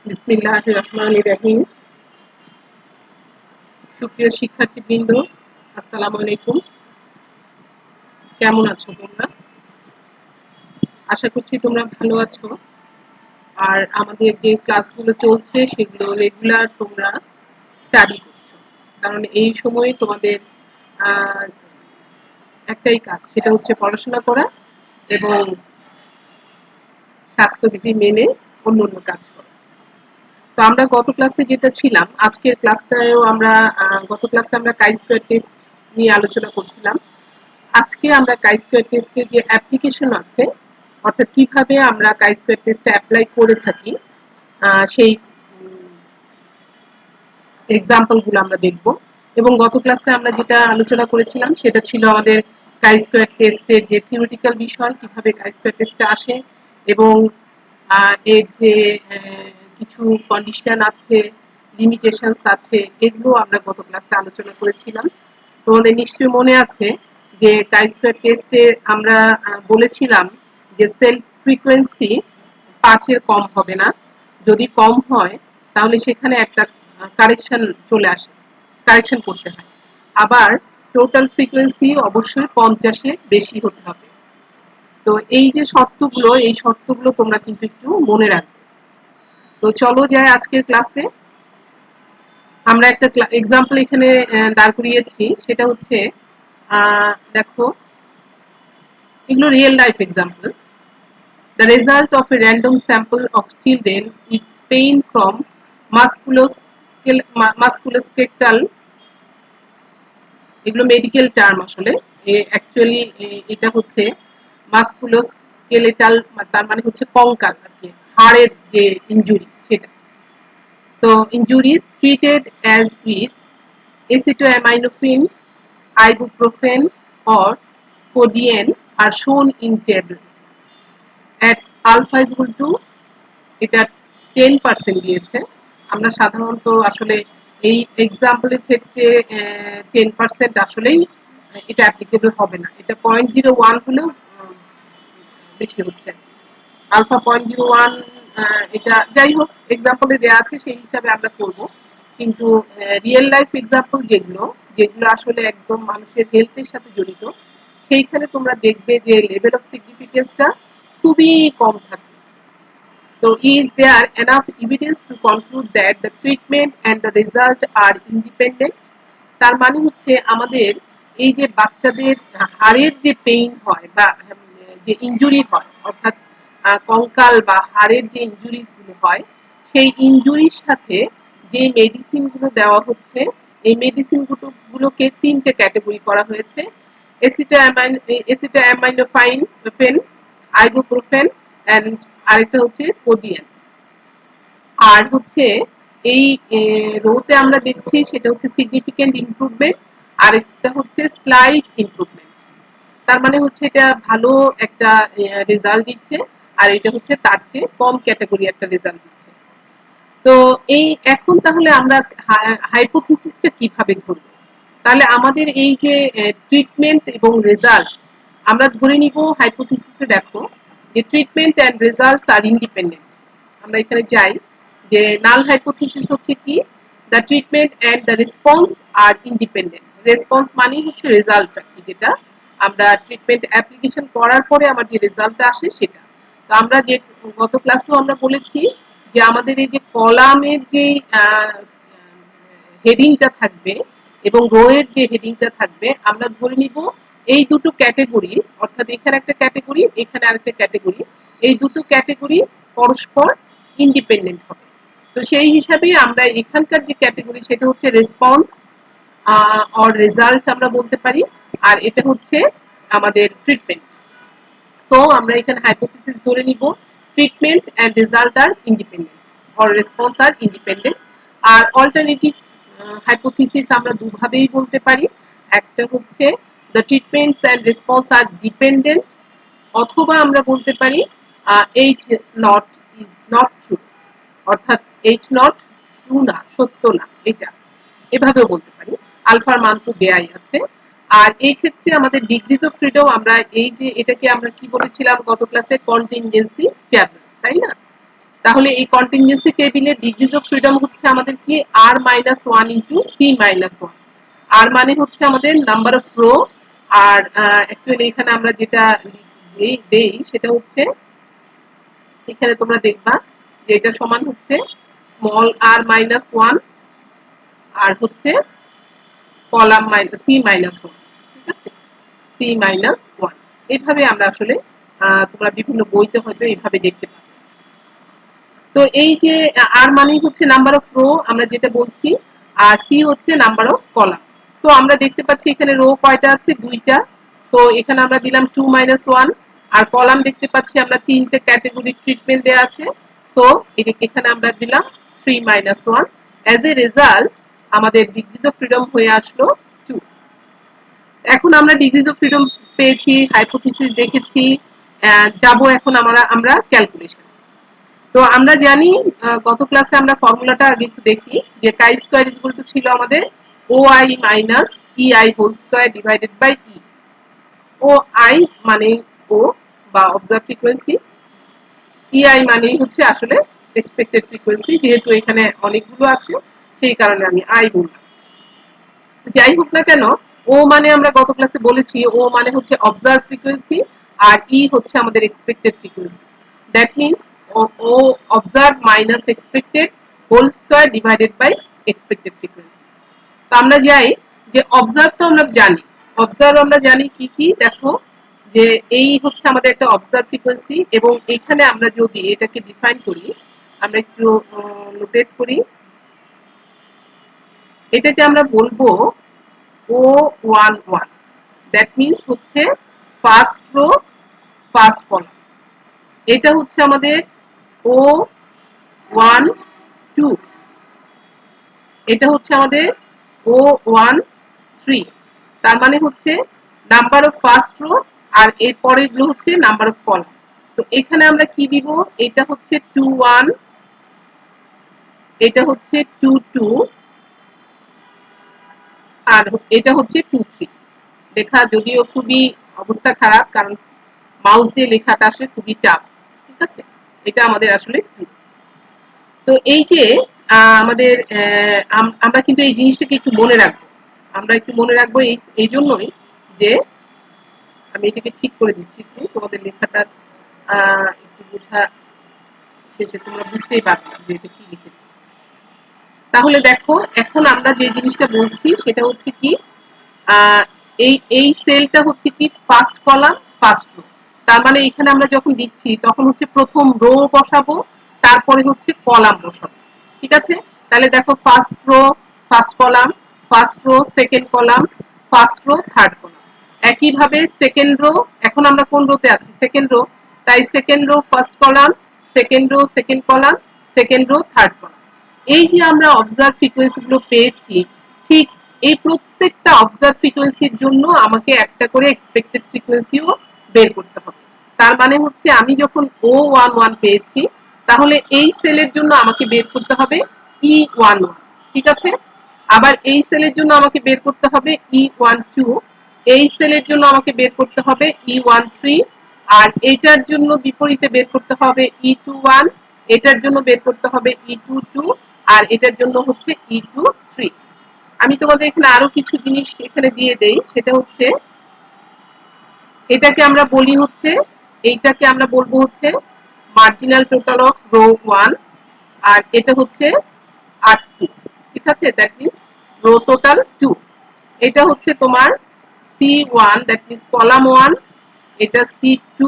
বিসমিল্লাহির রহমানির রহিম। সুপ্রিয় শিক্ষার্থীবৃন্দ, আসসালামু আলাইকুম। কেমন আছো তোমরা? আশা করছি তোমরা ভালো আছো। আর আমাদের যে ক্লাসগুলো চলছে সেগুলো রেগুলার তোমরা স্টাডি করছো, কারণ এই সময় তোমাদের আহ, একটাই কাজ, সেটা হচ্ছে পড়াশোনা করা এবং স্বাস্থ্যবিধি মেনে অন্য অন্য কাজ করা। তো আমরা গত ক্লাসে যেটা ছিলাম, আজকের ক্লাসটায়ও আমরা গত ক্লাসে আমরা কাই স্কয়ার টেস্ট নিয়ে আলোচনা করছিলাম। আজকে আমরা কাই স্কয়ার টেস্টের যে অ্যাপ্লিকেশন আছে, অর্থাৎ কিভাবে আমরা কাই স্কয়ার টেস্টে অ্যাপ্লাই করে থাকি, সেই এক্সাম্পল গুলো আমরা দেখব। এবং গত ক্লাসে আমরা যেটা আলোচনা করেছিলাম সেটা ছিল আমাদের কাই স্কয়ার টেস্টের যে থিওরিটিক্যাল বিষয়, কিভাবে কাই স্কয়ার টেস্টে আসে এবং এর যে কিছু কন্ডিশন আছে, লিমিটেশনস আছে, এগুলো আমরা গত ক্লাসে আলোচনা করেছিলাম। তোমাদের নিশ্চয়ই মনে আছে যে কাই স্কয়ার টেস্টে আমরা বলেছিলাম যে সেল ফ্রিকোয়েন্সি 5-এর কম হবে না। যদি কম হয় তাহলে সেখানে একটা কারেকশন চলে আসে, কারেকশন করতে হয়। আবার টোটাল ফ্রিকোয়েন্সি অবশ্যই 50-এর বেশি হতে হবে। তো এই যে শর্তগুলো, এই শর্তগুলো তোমরা কিন্তু একটু মনে রাখবে। তো চলো যাই আজকের ক্লাসে। আমরা একটা এক্সাম্পল এখানে দাঁড় করিয়েছি, সেটা হচ্ছে দেখো, এগুলো real life example. The result of a random sample of children with pain from musculoskeletal, এগুলো মেডিকেল টার্ম আসলে, অ্যাকচুয়ালি এটা হচ্ছে মাসকুলোস্কেলেটাল, তার মানে হচ্ছে কঙ্কাল আর কি, হাড়ের যে ইনজুরি সেটা। তো injuries treated as with acetaminophen, ibuprofen or codeine are shown in table. At alpha is equal to, এটা 10% দিয়েছে। আমরা সাধারণত আসলে এই এক্সাম্পলের ক্ষেত্রে 10% আসলেই এটা অ্যাপ্লিকেবল হবে না, এটা 0.01 হলেও বেশি হচ্ছে। আলফা 0.01, এটা যাই হোক এক্সাম্পলে দেওয়া আছে সেই হিসাবে আমরা করব। কিন্তু রিয়েল লাইফ এক্সাম্পল যেগুলো যেগুলো আসলে একদম মানুষের হেলথের সাথে জড়িত, সেইখানে তোমরা দেখবে যে লেভেল অফ সিগনিফিকেন্সটা খুবই কম থাকে। So, is there enough evidence to conclude that the treatment and the result are independent? তার মানে হচ্ছে আমাদের এই যে বাচ্চাদের হাড়ের যে পেইন হয় বা যে ইনজুরি হয়, অর্থাৎ কঙ্কাল বা হাড়ের যে ইনজুরিজ গুলো হয়, সেই ইনজুরির সাথে যে মেডিসিন গুলো দেওয়া হচ্ছে, এই মেডিসিন গুলোকে 3টে ক্যাটাগরি করা হয়েছে: এসিটামিনোফেন, আইবুপ্রোফেন এন্ড আরেকটা হচ্ছে কোডিয়ান। আর হচ্ছে এই রোতে আমরা দেখছি সেটা হচ্ছে সিগনিফিক্যান্ট ইমপ্রুভমেন্ট, আরেকটা হচ্ছে স্লাইট ইমপ্রুভমেন্ট। তার মানে হচ্ছে এটা ভালো একটা রেজাল্ট দিচ্ছে, আর এটা হচ্ছে তার চেয়ে কম ক্যাটাগরি একটা রেজাল্ট দিচ্ছে। তো এই এখন তাহলে আমরা হাইপোথিসিসটা কিভাবে ধরব? তাহলে আমাদের এই যে ট্রিটমেন্ট এবং রেজাল্ট, আমরা ধরে নিব হাইপোথিসিসে, দেখো যে treatment and results are independent. আমরা এখানে যাই যে নাল হাইপোথিসিস হচ্ছে কি, the treatment and the response are independent. Response মানেই হচ্ছে রেজাল্টটা কি, যেটা আমরা ট্রিটমেন্ট অ্যাপ্লিকেশন করার পরে আমার যে রেজাল্টটা আসে সেটা। তো আমরা যে গত ক্লাসেও আমরা বলেছি যে আমাদের এই যে কলামের যে হেডিংটা থাকবে এবং রো এর যে হেডিংটা থাকবে, আমরা ধরে নিব এই দুটো ক্যাটেগরি, অর্থাৎ এখানে একটা ক্যাটেগরি, এখানে আরেকটা ক্যাটেগরি, এই দুটো ক্যাটেগরি পরস্পর ইন্ডিপেন্ডেন্ট হবে। তো সেই হিসাবে আমরা এখানকার যে ক্যাটেগরি সেটা হচ্ছে রেসপন্স অর রেজাল্ট আমরা বলতে পারি, আর এটা হচ্ছে আমাদের ট্রিটমেন্ট। তো আমরা এখানে হাইপোথিসিস ধরে নিব treatment and result are independent or response are independent. আর অল্টারনেটিভ হাইপোথিসিস আমরা দুভাবেই বলতে পারি। একটা হচ্ছে the treatments and response are dependent, অথবা আমরা বলতে পারি H not is not true, অর্থাৎ এইচ নট ট্রু না, সত্য না, এটা এভাবেও বলতে পারি। আলফার মান তো দেয়াই আছে। আর এই ক্ষেত্রে আমাদের ডিগ্রিজ অফ ফ্রিডম, আমরা এই যে এটাকে আমরা কি বলেছিলাম গত ক্লাসে, কন্টিনজেন্সি ট্যাবল, তাই না? তাহলে এই কন্টিনজেন্সি টেবিলের ডিগ্রিজ অফ ফ্রিডম হচ্ছে আমাদের কি r-1 ইন্টু c-1। আর মানে হচ্ছে আমাদের নাম্বার অফ রো, আর অ্যাকচুয়ালি এখানে আমরা যেটা দেই সেটা হচ্ছে, এখানে তোমরা দেখবা যে এটা সমান হচ্ছে স্মল r-1 আর হচ্ছে কলাম c-1, ঠিক আছে, c-1। এইভাবে আমরা আসলে তোমরা বিভিন্ন বইতে হয়তো এইভাবে দেখতে পাবে। তো এই যে আর মানে হচ্ছে নাম্বার অফ রো আমরা যেটা বলছি, আর সি হচ্ছে নাম্বার অফ কলাম। তো আমরা দেখতে পাচ্ছি এখানে রো কয়টা আছে, দুইটা। তো এখানে আমরা দিলাম 2-1, আর কলাম দেখতে পাচ্ছি আমরা তিনটে ক্যাটাগরি ট্রিটমেন্ট দেওয়া আছে। তো এখানে আমরা দিলাম 3-1। অ্যাজ এ রেজাল্ট আমাদের ডিগ্রিজ অফ ফ্রিডম হয়ে আসলো 2। এখন আমরা ডিগ্রিজ অফ ফ্রিডম পেয়েছি, হাইপোথিসিস দেখেছি, যাবো এখন আমরা ক্যালকুলেশন। তো আমরা জানি গত ক্লাসে আমরা ফর্মুলাটা আগে একটু দেখি, যে কাই স্কয়ার ইকুয়াল টু ছিল আমাদের O I minus E I whole square divided by E. O I মানে ও বা অবজার্ভ ফ্রিকোয়েন্সি, ই আই মানেই হচ্ছে আসলে এক্সপেক্টেড ফ্রিকোয়েন্সি, যেহেতু এখানে অনেকগুলো আছে সেই কারণে আমি আই বললাম। যাই হোক না কেন, ও মানে আমরা গত ক্লাসে বলেছি ও মানে হচ্ছে অবজার্ভ ফ্রিকোয়েন্সি, আর ই হচ্ছে আমাদের expected frequency. That means O observe minus expected whole square divided by expected frequency. তো আমরা যাই যে অবজার্ভ তো আমরা জানি, অবজার্ভ আমরা জানি কি কি, দেখো যে এই হচ্ছে আমাদের একটা অবজার্ভ ফ্রিকোয়েন্সি, এবং এখানে আমরা যদি এটাকে ডিফাইন করি, আমরা একটু নোটেট করি, এটাকে আমরা বলবো O11। দ্যাট মিনস হচ্ছে ফার্স্ট রো ফার্স্ট কলাম। এটা হচ্ছে আমাদের O12, এটা হচ্ছে আমাদের O13। তার মানে হচ্ছে নাম্বার অফ ফার্স্ট রো, আর এর পরের গুলো হচ্ছে নাম্বার অফ কলাম। তো এখানে আমরা কি দিব, এটা হচ্ছে 21, এটা হচ্ছে 22, আর এটা হচ্ছে 23। লেখা যদিও খুবই অবস্থা খারাপ, কারণ মাউস দিয়ে লেখাটা আসলে খুবই টাফ, ঠিক আছে। এটা আমাদের আসলে 2। তো এই যে আমাদের আমরা কিন্তু এই জিনিসটাকে একটু মনে রাখবো, আমরা একটু মনে রাখবো এই জন্যই যে আমি এটাকে ঠিক করে দিচ্ছি একটু, তোমাদের লেখাটা একটু বোঝা শেষে তোমরা বুঝতেই পারবে যে এটা কি লিখেছি। তাহলে দেখো এখন আমরা যে জিনিসটা বলছি সেটা হচ্ছে কি, এই এই সেলটা হচ্ছে কি ফার্স্ট কলাম ফার্স্ট রো। তার মানে এখানে আমরা যখন দিচ্ছি তখন হচ্ছে প্রথম রো বসাবো, তারপরে হচ্ছে কলাম বসাবো, ঠিক আছে। তাহলে দেখো first row first column, first row second column, first row third column. একইভাবে সেকেন্ড রো, এখন আমরা কোন রোতে আছি, সেকেন্ড রো, তাই second rho first column, second rho second column, second rho third column. এই যে আমরা অবজার্ভ ফ্রিকোয়েন্সি গুলো পেয়েছি, ঠিক এই প্রত্যেকটা অবজার্ভ ফ্রিকোয়েন্সির জন্য আমাকে একটা করে এক্সপেক্টেড ফ্রিকোয়েন্সিও বের করতে হবে। তার মানে হচ্ছে আমি যখন O11 পেয়েছি, তাহলে এই সেলের জন্য আমাকে বের করতে হবে E11, ঠিক আছে। আবার এই সেলের জন্য আমাকে বের করতে হবে E12, এই সেলের জন্য আমাকে বের করতে হবে E13, আর এটার জন্য বিপরীতে বের করতে হবে E21, এটার জন্য বের করতে হবে E22, আর এটার জন্য হচ্ছে E23। আমি তোমাদের এখানে আরো কিছু জিনিস এখানে দিয়ে দেই, সেটা হচ্ছে এটাকে আমরা বলি হচ্ছে, এইটাকে আমরা বলবো হচ্ছে মার্জিনাল টোটাল অফ রো 1, আর এটা হচ্ছে R2, ঠিক আছে। That means row total 2। এটা হচ্ছে তোমার C1, দ্যাট মিনস কলাম 1, এটা C2,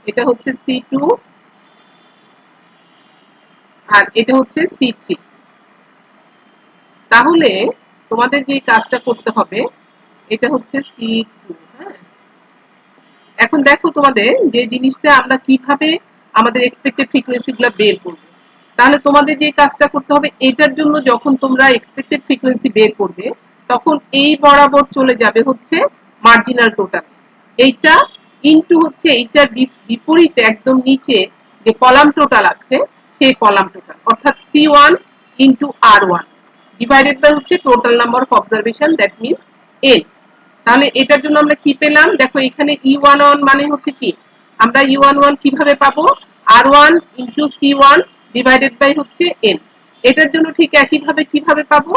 এটা হচ্ছে C2, আর এটা হচ্ছে C3। তাহলে তোমাদের যে কাজটা করতে হবে এটা হচ্ছে C2, হ্যাঁ। এখন দেখো তোমাদের যে জিনিসটা আমরা কিভাবে আমাদের এক্সপেক্টেড ফ্রিকোয়েন্সি গুলো বের করব। তাহলে তোমাদের যে কাজটা করতে হবে, এটার জন্য যখন তোমরা এক্সপেক্টেড ফ্রিকোয়েন্সি বের করবে, তখন এই বরাবর চলে যাবে হচ্ছে মার্জিনাল টোটাল, এইটা ইনটু হচ্ছে এইটার বিপরীতে একদম নিচে যে কলাম টোটাল আছে সেই কলাম টোটাল, অর্থাৎ C1 into R1 divided by হচ্ছে total number of observation, that means N। তাহলে এটার জন্য আমরা কি পেলাম, দেখো এখানে E11 মানে হচ্ছে কি আমরা u11 কিভাবে পাবো? r1 into c1 divided by হচ্ছে n। এটার জন্য ঠিক একইভাবে কিভাবে পাবো?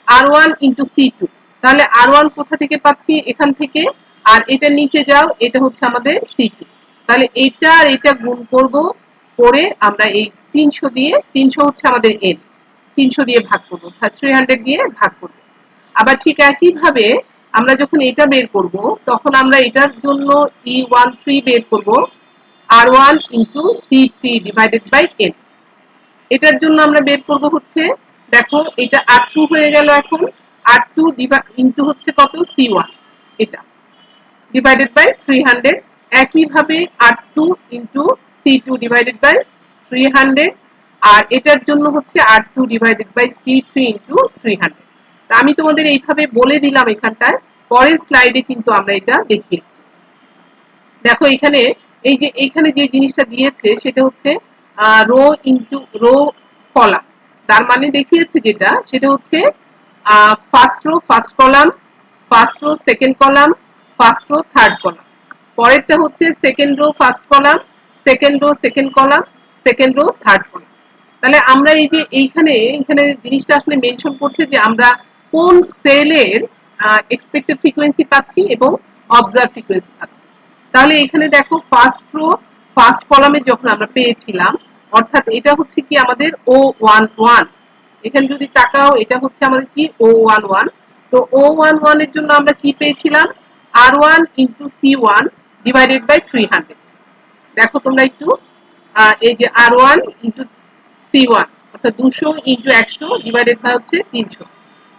r1 into c2। তাহলে r1 কোথা থেকে পাচ্ছি? এখান থেকে। আর এটা নিচে যাও, এটা হচ্ছে আমাদের c2। তাহলে এটা আর এটা গুণ করব, করে আমরা এই 300 দিয়ে, 300 হচ্ছে আমাদের n, 300 দিয়ে ভাগ করবো, 300 দিয়ে ভাগ করবো। আবার ঠিক একইভাবে আমরা যখন এটা বের করব, তখন আমরা এটার জন্য e13 বের করব, r1 into c3 divided by n। এটার জন্য আমরা বের করব হচ্ছে, দেখো এটা r2 হয়ে গেল। এখন r2 ইন্টু হচ্ছে কত? c1, এটা ডিভাইডেড বাই 300। একইভাবে r2 into c2 divided by 300। আর এটার জন্য হচ্ছে r2 divided by c3 into 300। আমি তোমাদের এইভাবে বলে দিলাম এখানটায়, পরের স্লাইডে কিন্তু আমরা এটা দেখিয়েছি। দেখো এখানে এই যে এখানে যে জিনিসটা দিয়েছে সেটা হচ্ছে রো ইন্টু রো কলাম। তার মানে দেখিয়েছে যেটা, সেটা হচ্ছে first row first column, first row second column, first row third column. পরেরটা হচ্ছে second rho first column, second rho second column, second rho third column. তাহলে আমরা এই যে এইখানে এখানে জিনিসটা আসলে মেনশন করছে যে আমরা কোন সেলের এক্সপেক্টেড ফ্রিকোয়েন্সি পাচ্ছি এবং অবজার্ভ ফ্রিকোয়েন্সি পাচ্ছি। তাহলে এখানে দেখো ফার্স্ট রো ফার্স্ট কলামে যখন আমরা পেয়েছিলাম, অর্থাৎ এটা হচ্ছে কি আমাদের O11। এখানে যদি তাকাও, এটা হচ্ছে আমাদের কি O11। তো O11 এর জন্য আমরা কি পেয়েছিলাম? R1 into C1 divided by 300। দেখো তোমরা একটু, এই যে R1 ইন্টু C1 অর্থাৎ 200 ইন্টু 100 ডিভাইডেড বাই হচ্ছে 300।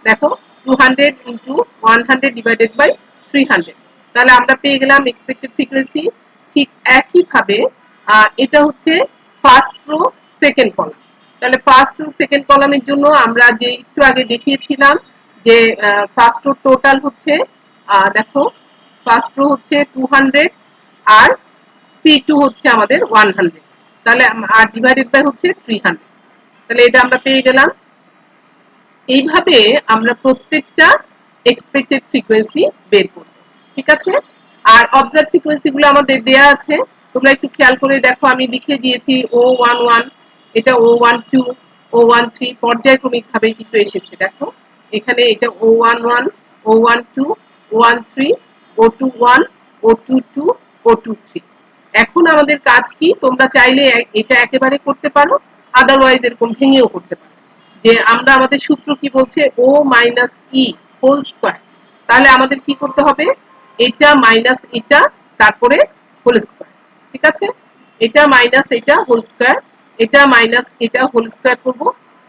দেখো 200 ইন্টু 100 ডিভাইডেড বাই 300। তাহলে আমরা পেয়ে গেলাম এক্সপেক্টেড ফ্রিকোয়েন্সি। ঠিক একইভাবে এটা হচ্ছে ফার্স্ট রো সেকেন্ড কলাম। তাহলে ফার্স্ট রো সেকেন্ড কলামের জন্য আমরা যে একটু আগে দেখিয়েছিলাম যে ফার্স্ট রো টোটাল হচ্ছে, দেখো ফার্স্ট রো হচ্ছে 200 আর C2 হচ্ছে আমাদের 100। তাহলে আর ডিভাইডেড বাই হচ্ছে 300। তাহলে এটা আমরা পেয়ে গেলাম। এইভাবে আমরা প্রত্যেকটা এক্সপেক্টেড ফ্রিকোয়েন্সি বের করব। ঠিক আছে? আর অবজার্ভ ফ্রিকোয়েন্সি গুলো আমাদের দেয়া আছে, তোমরা একটু খেয়াল করে দেখো, আমি লিখে দিয়েছি O11, এটা O12, O13 পর্যায়ক্রমিক ভাবে কিন্তু এসেছে। দেখো এখানে এটা O11, O12, O13, O21, O22, O23। এখন আমাদের কাজ কি? তোমরা চাইলে এটা একেবারে করতে পারো, আদারওয়াইজ এরকম ভেঙেও করতে পারো। যে আমরা আমাদের সূত্র কি বলছে? O minus E whole square. তাহলে আমাদের কি করতে হবে? এটা মাইনাস এটা, তারপরে হোল স্কয়ার। ঠিক আছে? এটা মাইনাস এটা হোল স্কয়ার, এটা মাইনাস এটা হোল স্কয়ার করব,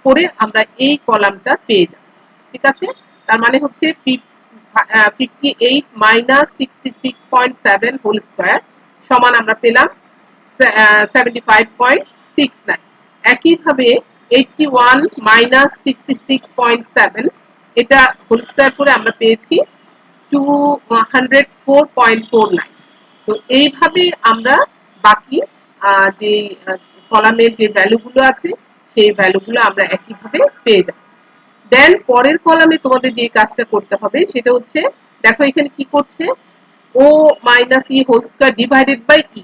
করে আমরা এই কলামটা পেয়ে যাব। ঠিক আছে? তার মানে হচ্ছে 58 মাইনাস 66.7 হোল স্কয়ার সমান আমরা পেলাম 75.69। একইভাবে 81 মাইনাস 66.7 এটা হোল স্কয়ার করে আমরা পেয়েছি 204.49। তো এইভাবে আমরা বাকি যে কলামের যে ভ্যালুগুলো আছে সেই ভ্যালুগুলো আমরা একইভাবে পেয়ে যাব। দেন পরের কলামে তোমাদের যে কাজটা করতে হবে সেটা হচ্ছে, দেখো এখানে কি করছে? O minus E whole square divided by E.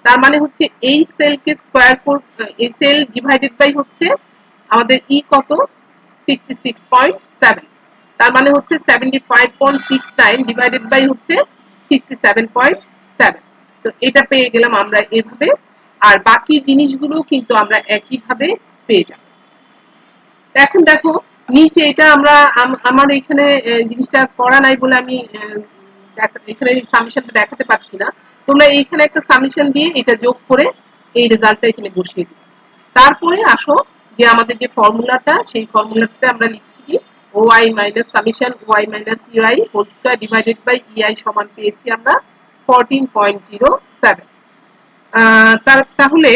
তার মানে হচ্ছে এই সেলকে স্কয়ার এই সেল ডিভাইডেড বাই হচ্ছে আমাদের ই কত? 66.7। তার মানে হচ্ছে 75.69 ডিভাইডেড বাই হচ্ছে 67.7। তো এটা পেয়ে গেলাম আমরা এভাবে। আর বাকি জিনিসগুলো কিন্তু আমরা একইভাবে পেয়ে যাব। এখন দেখো নিচে এটা আমরা আমার এখানে জিনিসটা করা নাই বলে আমি এখানে সামেশনটা দেখাতে পারছি না। তোমরা এইখানে একটা সামেশন দিয়ে এটা যোগ করে এই রেজাল্টটা এখানে বসিয়ে দিবে। তারপরে আসো যে আমাদের যে ফর্মুলাটা, সেই ফর্মুলাটা আমরা লিখছি কি Y minus summation Y minus UI whole square divided by EI সমান পেয়েছি আমরা 14.07। তাহলে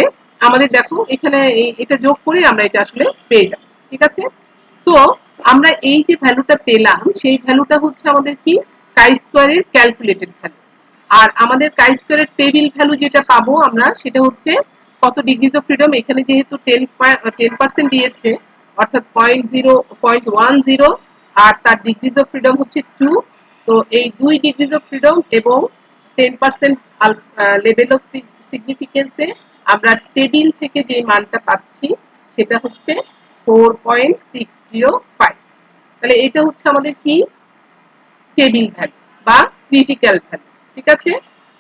আমাদের দেখো এখানে এটা যোগ করে আমরা এটা আসলে পেয়ে যাব। ঠিক আছে? তো আমরা এই যে ভ্যালুটা পেলাম, সেই ভ্যালুটা হচ্ছে আমাদের কি কাই স্কয়ারের ক্যালকুলেটেড ভ্যালু। আর আমাদের কাই স্কয়ারের টেবিল ভ্যালু যেটা পাবো আমরা, সেটা হচ্ছে কত ডিগ্রিজ অফ ফ্রিডম। এখানে যেহেতু 10% দিয়েছে, অর্থাৎ 0.10, আর তার ডিগ্রিজ অফ ফ্রিডম হচ্ছে 2। তো এই 2 ডিগ্রিজ অফ ফ্রিডম এবং 10% লেভেল অফ সিগনিফিকেন্সে আমরা টেবিল থেকে যে মানটা পাচ্ছি সেটা হচ্ছে 4.605। তাহলে এটা হচ্ছে আমাদের কি টেবিল ভ্যালু বা ক্রিটিক্যাল ভ্যালু, ঠিক আছে।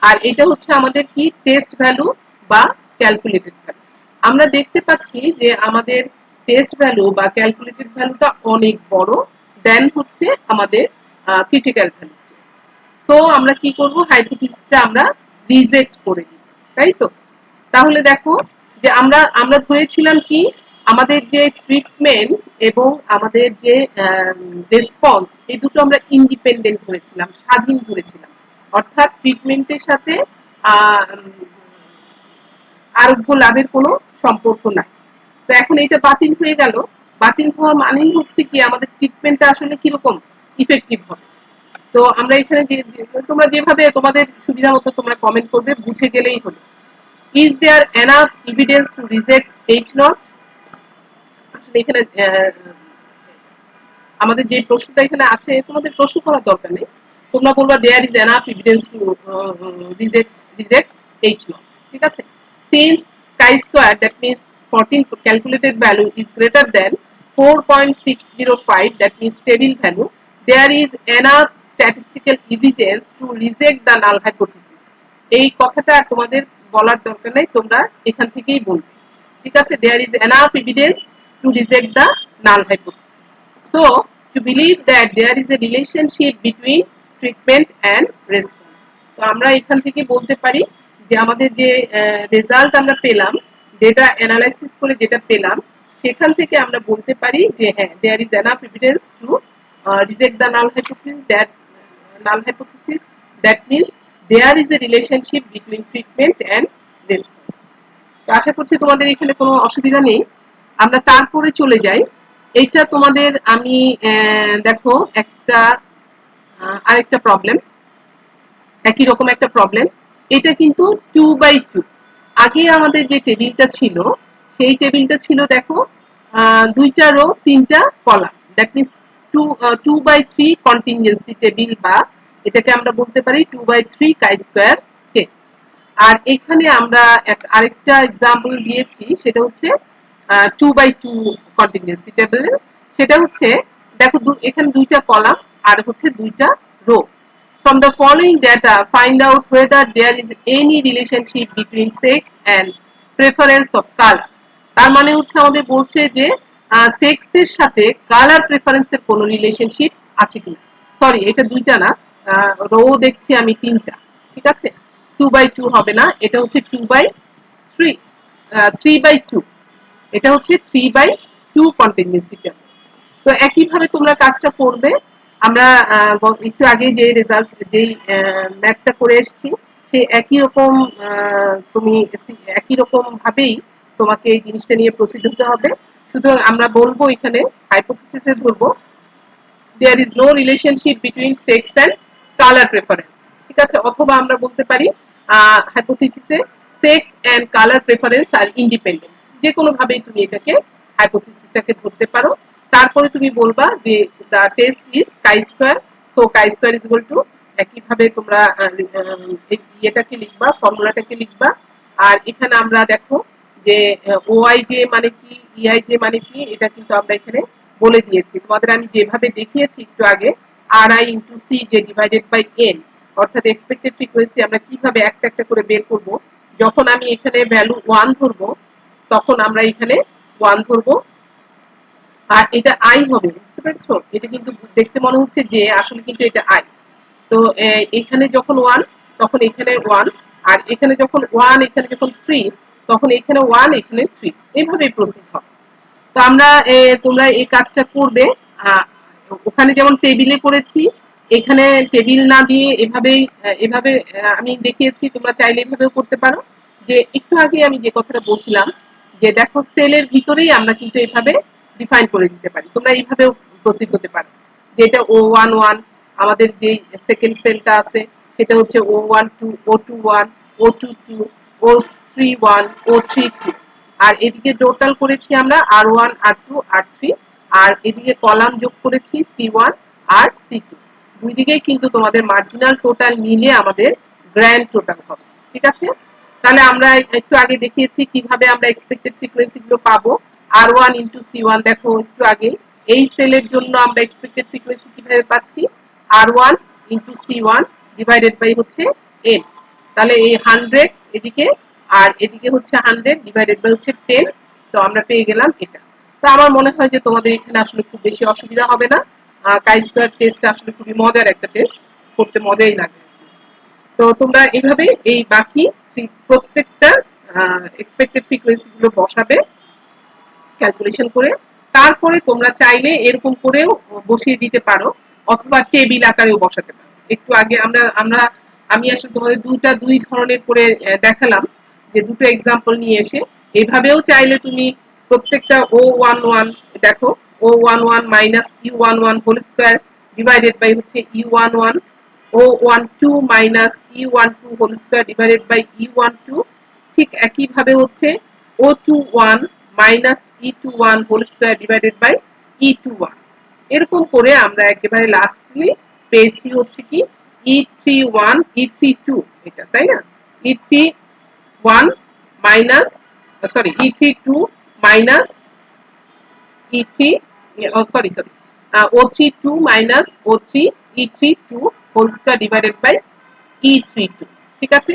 আর এটা হচ্ছে আমাদের কি টেস্ট ভ্যালু বা ক্যালকুলেটেড ভ্যালু। আমরা দেখতে পাচ্ছি যে আমাদের টেস্ট ভ্যালু বা ক্যালকুলেটেড ভ্যালুটা অনেক বড় দেন হচ্ছে আমাদের ক্রিটিক্যাল ভ্যালু। তো আমরা কি করব, হাইপোথিসিসটা আমরা রিজেক্ট করে দিব, তাই তো। তাহলে দেখো যে আমরা আমরা ধরেছিলাম কি আমাদের যে ট্রিটমেন্ট এবং আমাদের যে রেসপন্স এই দুটো আমরা ইন্ডিপেন্ডেন্ট ধরেছিলাম, স্বাধীন ধরেছিলাম। অর্থাৎ ট্রিটমেন্টের সাথে আরোগ্য লাভের কোনো সম্পর্ক নাই। তো এখন এটা বাতিল হয়ে গেল। বাতিল হওয়া মানেই হচ্ছে কি আমাদের ট্রিটমেন্টটা আসলে কিরকম ইফেক্টিভ হবে। তো আমরা এখানে তোমরা যেভাবে তোমাদের সুবিধা মতো তোমরা কমেন্ট করবে, বুঝে গেলেই হলো। Is there enough evidence to reject H not. আসলে এখানে আমাদের যে প্রশ্নটা এখানে আছে তোমাদের প্রশ্ন করার দরকার নেই, তোমরা বলবা there is enough evidence to reject reject H not, ঠিক আছে। Since chi square that means 14 calculated value is greater than 4.605 that means table value, there is enough statistical evidence to reject the null hypothesis. এই কথাটা তোমাদের বলার দরকার নেই, তোমরা এখান থেকেই বলবে, ঠিক আছে। there is enough evidence to reject the null hypothesis. So to believe that there is a relationship between treatment and response. তো আমরা এখান থেকে বলতে পারি যে আমাদের যে রেজাল্ট আমরা পেলাম, ডেটা অ্যানালাইসিস করে যেটা পেলাম, সেখান থেকে আমরা বলতে পারি যে হ্যাঁ there is enough evidence to reject the null hypothesis that means there is a relationship between treatment and response. তো আশা করছি তোমাদের এখানে কোনো অসুবিধা নেই। আমরা তারপরে চলে যাই। এইটা তোমাদের আমি দেখো একটা আরেকটা প্রবলেম, একই রকম একটা প্রবলেম। এটা কিন্তু 2/2। আগে আমাদের যে টেবিলটা ছিল সেই টেবিলটা ছিল দেখো দুইটা রো তিনটা column, that means 2/3 contingency table, বা এটাকে আমরা বলতে পারি 2/3 chi square টেস্ট। আর এখানে আমরা আরেকটা এক্সাম্পল দিয়েছি, সেটা হচ্ছে 2/2 কন্টিনজেন্সি টেবিল। সেটা হচ্ছে দেখো এখানে দুইটা কলাম আর হচ্ছে দুইটা rho. From the following data, find out whether there is any relationship between sex and preference of color. তার মানে হচ্ছে আমাদের বলছে যে সেক্সের সাথে কালার প্রেফারেন্সের কোনো রিলেশনশিপ আছে কিনা। সরি, এটা দুইটা না, রো দেখছি আমি তিনটা, ঠিক আছে। 2/2 হবে না, এটা হচ্ছে 2/3, 3/2, এটা হচ্ছে 3/2 কন্টিনজেন্সি টেবিল। তো একইভাবে তোমরা কাজটা করবে। আমরা একটু আগে যে রেজাল্ট যেই ম্যাথটা করে এসেছি সেই একই রকম তুমি একই রকম ভাবেই তোমাকে এই জিনিসটা নিয়ে প্রসিড হতে হবে। সুতরাং আমরা বলবো এখানে হাইপোথিসিসে ধরবো there is no relationship between sex and colour preference, ঠিক আছে। অথবা আমরা বলতে পারি হাইপোথিসিসে sex and colour preference are independent, যে কোনো ভাবেই তুমি এটাকে হাইপোথিসিসটাকে ধরতে পারো। তারপরে তুমি বলবা যে the test is chi square, so chi square is equal to একইভাবে তোমরা ইয়েটাকে লিখবা, ফর্মুলাটাকে লিখবা। আর এখানে আমরা দেখো যে OIJ মানে কি, EIJ মানে কি, এটা কিন্তু আমরা এখানে বলে দিয়েছি তোমাদের। আমি যেভাবে দেখিয়েছি একটু আগে, RI into CJ divided by N, অর্থাৎ এক্সপেক্টেড ফ্রিকোয়েন্সি আমরা কিভাবে একটা একটা করে বের করব। যখন আমি এখানে ভ্যালু 1 ধরবো তখন আমরা এখানে 1 ধরবো, আর এটা আই হবে, বুঝতে পেরেছো। এটা কিন্তু দেখতে মনে হচ্ছে যে আসলে কিন্তু এটা আই। তো এখানে যখন 1 তখন এখানে 1, আর এখানে যখন 1 এখানে যখন 3 তখন এখানে 1 এখানে 3, এইভাবেই প্রসিড হবে। তো আমরা তোমরা এই কাজটা করবে। ওখানে যেমন টেবিলে করেছি, এখানে টেবিল না দিয়ে এভাবেই এভাবে আমি দেখিয়েছি, তোমরা চাইলে এভাবেও করতে পারো। যে একটু আগে আমি যে কথাটা বলছিলাম যে দেখো সেলের ভিতরেই আমরা কিন্তু এভাবে ডিফাইন করে দিতে পারি, তোমরা এইভাবেও প্রসিড হতে পারো। যেটা O11 আমাদের যে সেকেন্ড সেলটা আছে সেটা হচ্ছে O12, O21, O22, O31, O32, আর এদিকে টোটাল করেছি আমরা R1, R2, R3, আর এদিকে কলাম যোগ করেছি C1 আর C2। দুই দিকেই কিন্তু তোমাদের মার্জিনাল টোটাল মিলে আমাদের গ্র্যান্ড টোটাল হবে, ঠিক আছে। তাহলে আমরা একটু আগে দেখিয়েছি কিভাবে আমরা এক্সপেক্টেড ফ্রিকোয়েন্সি গুলো পাবো। R1 ইন্টু C1, দেখো একটু আগে এই সেলের জন্য আমরা এক্সপেক্টেড ফ্রিকোয়েন্সি কিভাবে পাচ্ছি, R1 into C1 divided by হচ্ছে n। তাহলে এই 100 এদিকে আর এদিকে হচ্ছে 100 ডিভাইডেড বাই হচ্ছে 10। তো আমরা পেয়ে গেলাম এটা। তো আমার মনে হয় যে তোমাদের এখানে আসলে খুব বেশি অসুবিধা হবে না। কাই স্কয়ার টেস্ট আসলে খুবই মজার একটা টেস্ট, করতে মজাই লাগে। তো তোমরা এইভাবে এই বাকি প্রত্যেকটা এক্সপেক্টেড ফ্রিকোয়েন্সি গুলো বসাবে ক্যালকুলেশন করে। তারপরে তোমরা চাইলে এরকম করেও বসিয়ে দিতে পারো, অথবা টেবিল আকারেও বসাতে পারো। একটু আগে আমরা আমরা আমি আসলে তোমাদের দুই ধরনের করে দেখালাম, যে দুটো এক্সাম্পল নিয়ে এসে এইভাবেও চাইলে তুমি প্রত্যেকটা O11 দেখো, O11 minus U11 whole square divided by হচ্ছে U11, O12 minus U12 whole square divided by U12। ঠিক একইভাবে হচ্ছে O21 minus E21 whole square divided by E21। এরকম করে আমরা একেবারে লাস্টলি পেয়েছি হচ্ছে কি E31 E32, এটা তাই না, E31 minus E32 minus E3 sorry O32 minus O3 E32 whole square divided by E32। ঠিক আছে,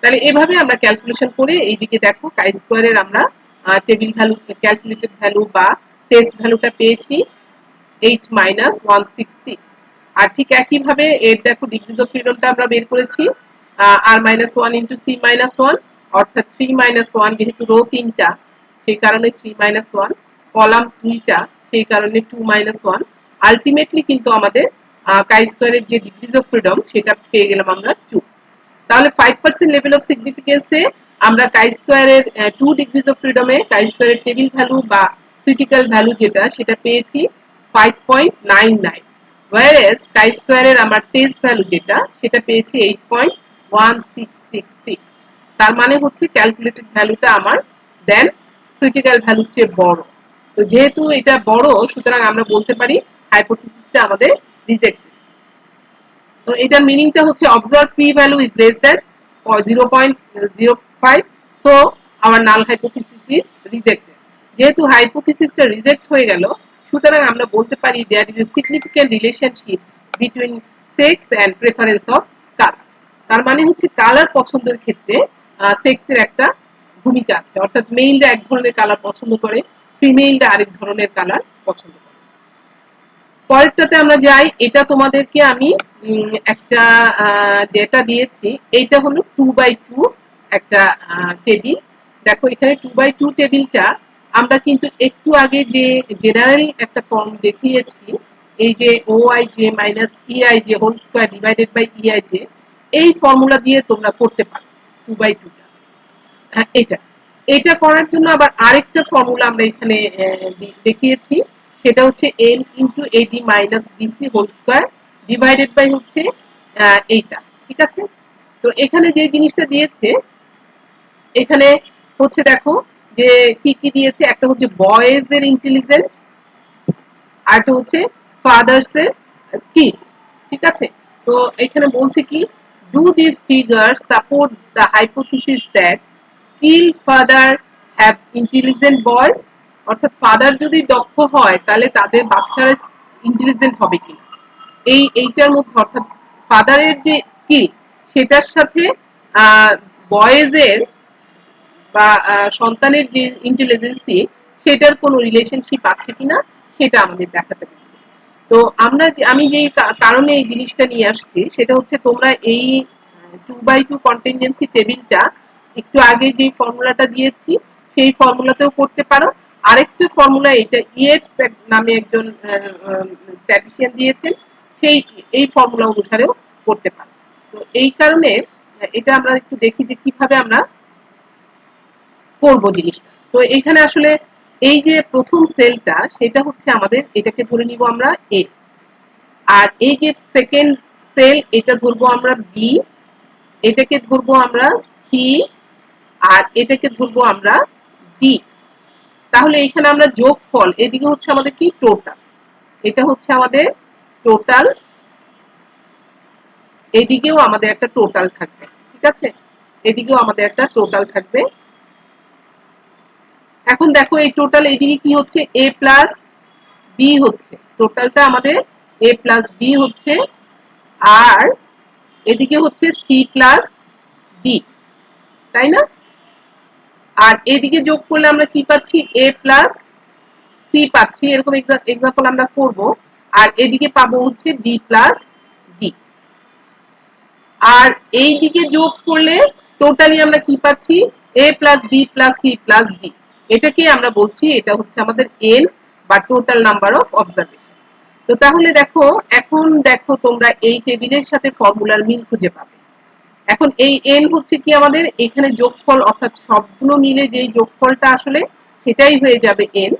তাহলে এভাবে আমরা ক্যালকুলেশন করে এইদিকে দেখো কাই স্কয়ারের আমরা টেবিল ভ্যালু, ক্যালকুলেটেড ভ্যালু বা টেস্ট ভ্যালুটা পেয়েছি 8 মাইনাস 166। আর ঠিক একইভাবে এর দেখো ডিগ্রিজ অফ ফ্রিডমটা আমরা বের করেছি আর মাইনাস 1 ইন্টু সি মাইনাস 1, অর্থাৎ 3 মাইনাস 1, যেহেতু রো 3টা সেই কারণে 3 মাইনাস 1, কলাম 2টা সেই কারণে 2 মাইনাস 1। আলটিমেটলি কিন্তু আমাদের কাই স্কয়ারের যে ডিগ্রিজ অফ ফ্রিডম সেটা পেয়ে গেলাম আমরা 2। তাহলে 5% লেভেল অফ সিগনিফিকেন্সে আমরা কাই স্কয়ারের 2 ডিগ্রিজ অফ ফ্রিডমে কাই স্কয়ারের টেবিল ভ্যালু বা ক্রিটিক্যাল ভ্যালু যেটা সেটা পেয়েছি 5.99, whereas কাই স্কয়ারের আমার টেস্ট ভ্যালু যেটা সেটা পেয়েছি 8.1666। তার মানে হচ্ছে ক্যালকুলেটেড ভ্যালুটা আমার দেন ক্রিটিক্যাল ভ্যালুর চেয়ে বড়। তো যেহেতু এটা বড়, সুতরাং আমরা বলতে পারি হাইপোথিসিসটা আমাদের রিজেক্টেড। তো এটার মিনিংটা হচ্ছে observe P value is less than 0.05, so our null hypothesis is rejected. যেহেতু হাইপোথিসিসটা রিজেক্ট হয়ে গেল, সুতরাং আমরা বলতে পারি there is a significant relationship between sex and preference of colour. তার মানে হচ্ছে কালার পছন্দের ক্ষেত্রে সেক্সের একটা ভূমিকা আছে, অর্থাৎ মেইলরা এক ধরনের কালার পছন্দ করে, ফিমেইলরা আরেক ধরনের কালার পছন্দ করে। পরেরটাতে আমরা যাই, এটা তোমাদেরকে আমি একটা ডেটা দিয়েছি। এইটা হলো 2x2 একটা টেবিল। দেখো এখানে 2x2 টেবিলটা আমরা কিন্তু একটু আগে যে জেনারেল একটা ফর্ম দেখিয়েছি, এই যে OIJ minus EIJ whole square divided by EIJ, এই ফর্মুলা দিয়ে তোমরা করতে পারো 2x2 টা। এটা এটা করার জন্য আবার আরেকটা ফর্মুলা আমরা এখানে দেখিয়েছি, সেটা হচ্ছে n into A D minus B C whole square divided by হচ্ছে এইটা। ঠিক আছে, তো এখানে যে জিনিসটা দিয়েছে, এখানে হচ্ছে দেখো যে কি কি দিয়েছে, একটা হচ্ছে বয়েজ এর ইন্টেলিজেন্ট, আর একটা হচ্ছে ফাদার্স এর স্কিল। ঠিক আছে, তো এখানে বলছে কি do this figure support the hypothesis that skill father have intelligent boys, অর্থাৎ ফাদার যদি দক্ষ হয় তাহলে তাদের বাচ্চারা ইন্টেলিজেন্ট হবে কিনা। এইটার মধ্যে অর্থাৎ ফাদারের যে স্কিল সেটার সাথে বয়েজের বা সন্তানের যে ইন্টেলিজেন্সি সেটার কোনো রিলেশনশিপ আছে কিনা সেটা আমাদের দেখাতে হচ্ছে। তো আমি যে কারণে এই জিনিসটা নিয়ে আসছি সেটা হচ্ছে তোমরা এই 2x2 কন্টিনজেন্সি টেবিলটা একটু আগে যে ফর্মুলাটা দিয়েছি সেই ফর্মুলাতেও করতে পারো। আরেকটা ফর্মুলা, এটা ইয়েটস নামে একজন স্ট্যাটিস্টিয়ান দিয়েছেন, এই ফর্মুলা অনুসারেও করতে পারো। তো এই কারণে এটা আমরা একটু দেখি যে কিভাবে আমরা করব জিনিসটা। তো এখানে আসলে এই যে প্রথম সেলটা সেটা হচ্ছে আমাদের, এটাকে ধরে নিব আমরা এ, আর এই যে সেকেন্ড সেল এটা ধরবো আমরা বি, এটাকে ধরবো আমরা সি, আর এটাকে ধরবো আমরা ডি। তাহলে এখানে আমরা যোগফল, এদিকে হচ্ছে আমাদের কি টোটাল, এটা হচ্ছে আমাদের টোটাল, এদিকেও আমাদের একটা টোটাল থাকবে। ঠিক আছে, এদিকেও আমাদের একটা টোটাল থাকবে। এখন দেখো এই টোটাল এদিকে কি হচ্ছে, a প্লাস বি হচ্ছে, টোটালটা আমাদের a প্লাস বি হচ্ছে, আর এদিকে হচ্ছে সি প্লাস ডি, তাই না? আর এদিকে যোগ করলে আমরা কি পাচ্ছি, a প্লাস সি পাচ্ছি, এরকম এক্সাম্পল আমরা করব। আর এদিকে পাবো হচ্ছে বি প্লাস ডি। আর এই দিকে যোগ করলে টোটালি আমরা কি পাচ্ছি, a plus B plus C plus D. এটাকে আমরা বলছি, এটা হচ্ছে আমাদের এন বা টোটাল নাম্বার অফ অবজারভেশন। তো তাহলে দেখো, এখন দেখো তোমরা এই টেবিলের সাথে ফর্মুলার মিল খুঁজে পাবে। এখন এই এন হচ্ছে কি আমাদের এখানে যোগফল, অর্থাৎ সবগুলো মিলে যে যোগফলটা আসলে সেটাই হয়ে যাবে এন।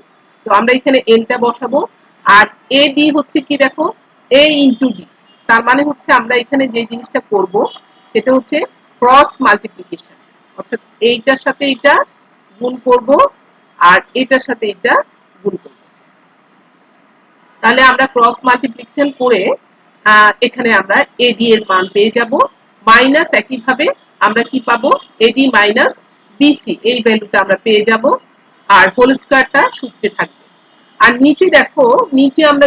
তো আমরা এখানে এনটা বসাবো। আর এ ডি হচ্ছে কি দেখো, এ ইন্টু ডি। তার মানে হচ্ছে আমরা এখানে যে জিনিসটা করব সেটা হচ্ছে ক্রস মাল্টিপ্লিকেশন, অর্থাৎ এইটার সাথে এটা গুণ করব আর এটার সাথে এটা গুণ করব। তাহলে আমরা ক্রস মাল্টিপ্লিকেশন করে এখানে আমরা এডি এর মান পেয়ে যাব, মাইনাস একইভাবে আমরা কি পাবো, এডি মাইনাস বিসি এই ভ্যালুটা আমরা পেয়ে যাব, আর হোল স্কয়ারটা সূত্রে থাকবে। আর নিচে দেখো, নিচে আমরা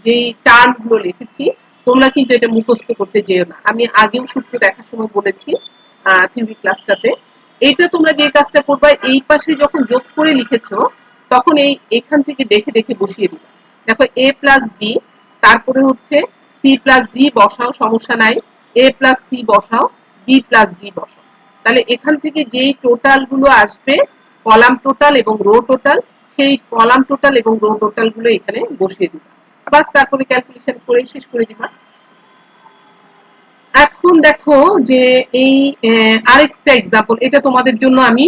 যেই টার্ম গুলো লিখেছি, তোমরা কিন্তু এটা মুখস্থ করতে যেও না, আমি আগেও সূত্র দেখার সময় বলেছি থিওরি ক্লাসটাতে। এইটা তোমরা যে কাজটা করবা, এই পাশে যখন যোগ করে লিখেছো তখন এখান থেকে দেখে দেখে বসিয়ে দিবা। দেখো এ প্লাস বি, তারপরে হচ্ছে সি প্লাস ডি বসাও, সমস্যা নাই, এ প্লাস সি বসাও, বি প্লাস ডি বসাও। তাহলে এখান থেকে যেই টোটাল গুলো আসবে, কলাম টোটাল এবং রো টোটাল, সেই কলাম টোটাল এবং রো টোটাল গুলো এখানে বসিয়ে দিবা, বাস তারপরে ক্যালকুলেশন করে শেষ করে দিবা। এখন দেখো যে এই আরেকটা এক্সাম্পল, এটা তোমাদের জন্য আমি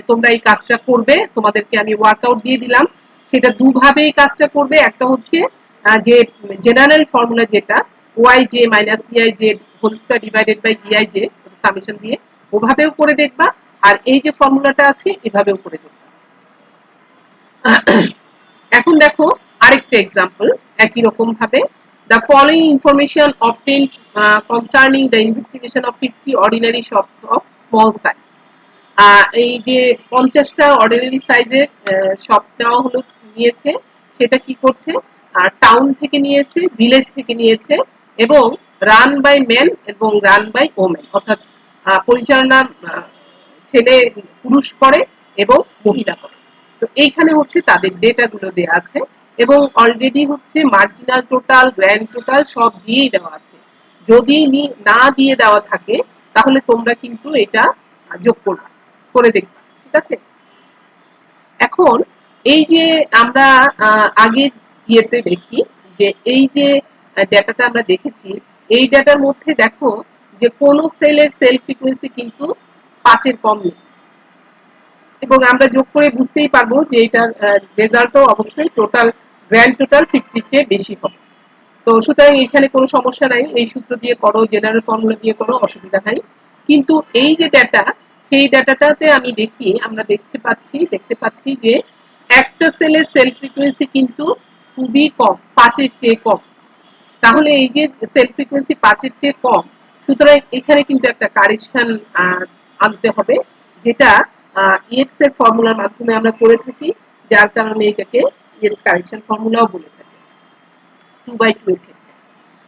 তোমরা এই কাজটা করবে, তোমাদেরকে আমি ওয়ার্কআউট দিয়ে দিলাম। সেটা দুভাবে এই কাজটা করবে, একটা হচ্ছে যে জেনারেল ফর্মুলা যেটা Y J minus E I J whole square divided by E I J summation দিয়ে, ওভাবেও করে দেখবা। আর এই যে ফর্মুলাটা আছে এভাবেও করে দেখবা। এখন দেখো আরেকটা এক্সাম্পল একই রকম ভাবে, the following information obtained concerning the investigation of 50 ordinary shops of small size। এই যে 50টা অর্ডিনারি সাইজের শপটাও হলো নিয়েছে, সেটা কি করছে, টাউন থেকে নিয়েছে, ভিলেজ থেকে নিয়েছে, এবং রান বাই মেন এবং রান বাই ওমেন, অর্থাৎ পরিচালনা ছেলে পুরুষ করে এবং মহিলা করে। তো এইখানে হচ্ছে তাদের ডেটা গুলো দেওয়া আছে, এবং অলরেডি হচ্ছে মার্জিনাল টোটাল, গ্র্যান্ড টোটাল সব দিয়েই দেওয়া আছে। যদি না দিয়ে দেওয়া থাকে তাহলে তোমরা কিন্তু এটা যোগ করবে, করে দেখবা, ঠিক আছে? এখন এই যে আমরা আগের ইয়েতে দেখি যে এই যে ডেটাটা আমরা দেখেছি, এই ডেটার মধ্যে দেখো যে কোন সেলের সেল ফ্রিকোয়েন্সি কিন্তু 5-এর কম নেই, এবং আমরা যোগ করে বুঝতেই পারবো যে এটার রেজাল্টও অবশ্যই টোটাল গ্র্যান্ড টোটাল 50 চেয়ে বেশি হবে। তো সুতরাং এখানে কোনো সমস্যা নাই, এই সূত্র দিয়ে করো, জেনারেল ফর্মুলা দিয়ে করো, অসুবিধা নাই। কিন্তু এই যে ডাটা, সেই ডাটাটাতে আমি দেখি, আমরা দেখতে পাচ্ছি যে একটা সেলের সেল ফ্রিকোয়েন্সি কিন্তু খুবই কম, 5-এর চেয়ে কম। তাহলে এই যে সেল ফ্রিকোয়েন্সি 5-এর চেয়ে কম, সুতরাং এখানে কিন্তু একটা কারেকশন আনতে হবে, যেটা ইয়েটস এর ফর্মুলার মাধ্যমে আমরা করে থাকি, যার কারণে এটাকে ইয়েটস কারেকশন ফর্মুলাও বলে থাকি 2/2 এর ক্ষেত্রে।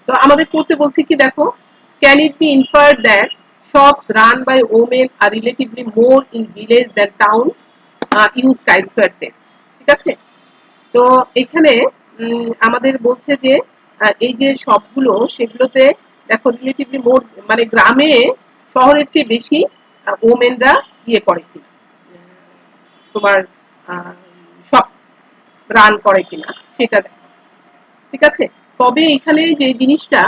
তো আমাদের করতে বলছি কি দেখো, can it be inferred that shops run by women are relatively more in village than town use chi-square test, ঠিক আছে? তো এখানে আমাদের বলছে যে এই যে সবগুলো, সেগুলোতে দেখো রিলেটিভলি মোর, মানে গ্রামে শহরের চেয়ে বেশি ওমেনরা ইয়ে করে কিনা, তোমার সব রান করে কিনা সেটা দেখো, ঠিক আছে? তবে এখানে যে জিনিসটা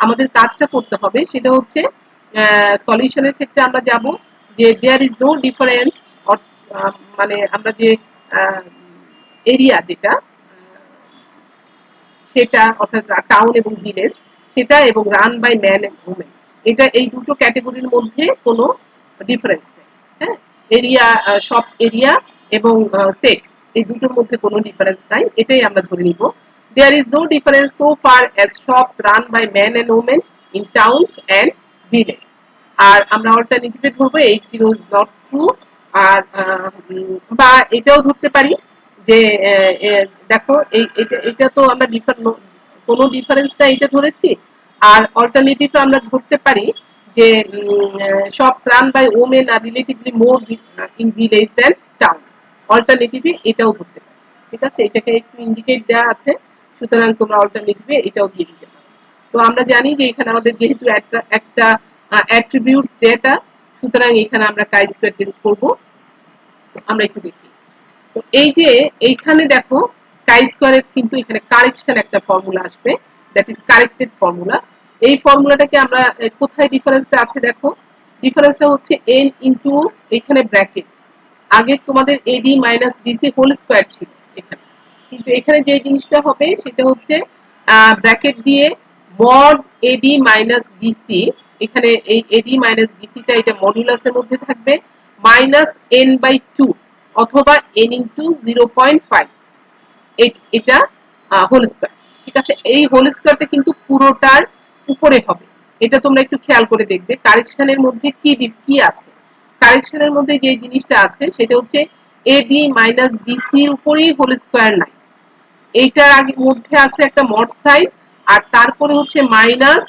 আমাদের কাজটা করতে হবে সেটা হচ্ছে সলিউশনের ক্ষেত্রে আমরা যাব যে দেয়ার ইজ নো ডিফারেন্স, মানে আমরা যে এরিয়া যেটা সেটা, অর্থাৎ টাউন এবং ভিলেজ সেটা, এবং run by man and women, এটা এই দুটো ক্যাটেগরির মধ্যে কোনো ডিফারেন্স নেই। হ্যাঁ, এরিয়া, সব এরিয়া এবং সেক্স, এই দুটোর মধ্যে কোনো ডিফারেন্স নাই, এটাই আমরা ধরে নিব। There is no difference so far as shops run by man and women in towns and village. আর আমরা অল্টারনেটিভে ধরবো 80 ইজ নট ট্রু। আর বা এটাও ধরতে পারি যে দেখো এটা তো আমরা কোনো ডিফারেন্স না এটা ধরেছি। আর অল্টারনেটিভ আমরা ধরতে পারি যে shops run by women are relatively more in village than town। অল্টারনেটিভে এটাও ধরতে পারি। ঠিক আছে, এটাকে একটু ইন্ডিকেট দেওয়া আছে, সুতরাং তোমরা অল্টারনেটিভে এটাও দিয়ে দিতে পারো। তো আমরা জানি যে এখানে আমাদের যেহেতু একটা অ্যাট্রিবিউটস ডেটা, সুতরাং এখানে আমরা কাই স্কয়ার টেস্ট করব। আমরা একটু দেখি। তো এই যে এইখানে দেখো কাই স্কয়ারের কিন্তু এখানে কারেকশন একটা ফর্মুলা আসবে, দ্যাট ইজ কারেক্টেড ফর্মুলা। এই ফর্মুলাটাকে আমরা কোথায় ডিফারেন্সটা আছে দেখো, ডিফারেন্সটা হচ্ছে n ইনটু এখানে ব্র্যাকেট। আগে তোমাদের A D minus B C whole square ছিল এখানে, কিন্তু এখানে যে জিনিসটা হবে সেটা হচ্ছে ব্র্যাকেট দিয়ে মড এডি মাইনাস বিসি। এখানে এই এডি মাইনাস বিসিটা এটা মডুলাসের মধ্যে থাকবে মাইনাস এন বাই টু অথবা এন ইন্টু 0.5, এটা হোল স্কয়ার। ঠিক আছে, এই হোল স্কয়ারটা কিন্তু পুরোটার উপরে হবে। এটা তোমরা একটু খেয়াল করে দেখবে কারেকশনের মধ্যে কি আছে। কারেকশনের মধ্যে যে জিনিসটা আছে সেটা হচ্ছে এডি মাইনাস বিসির উপরেই হোল স্কয়ার নাই, এইটার আগে মধ্যে আছে একটা মড সাইন, আর তারপরে হচ্ছে মাইনাস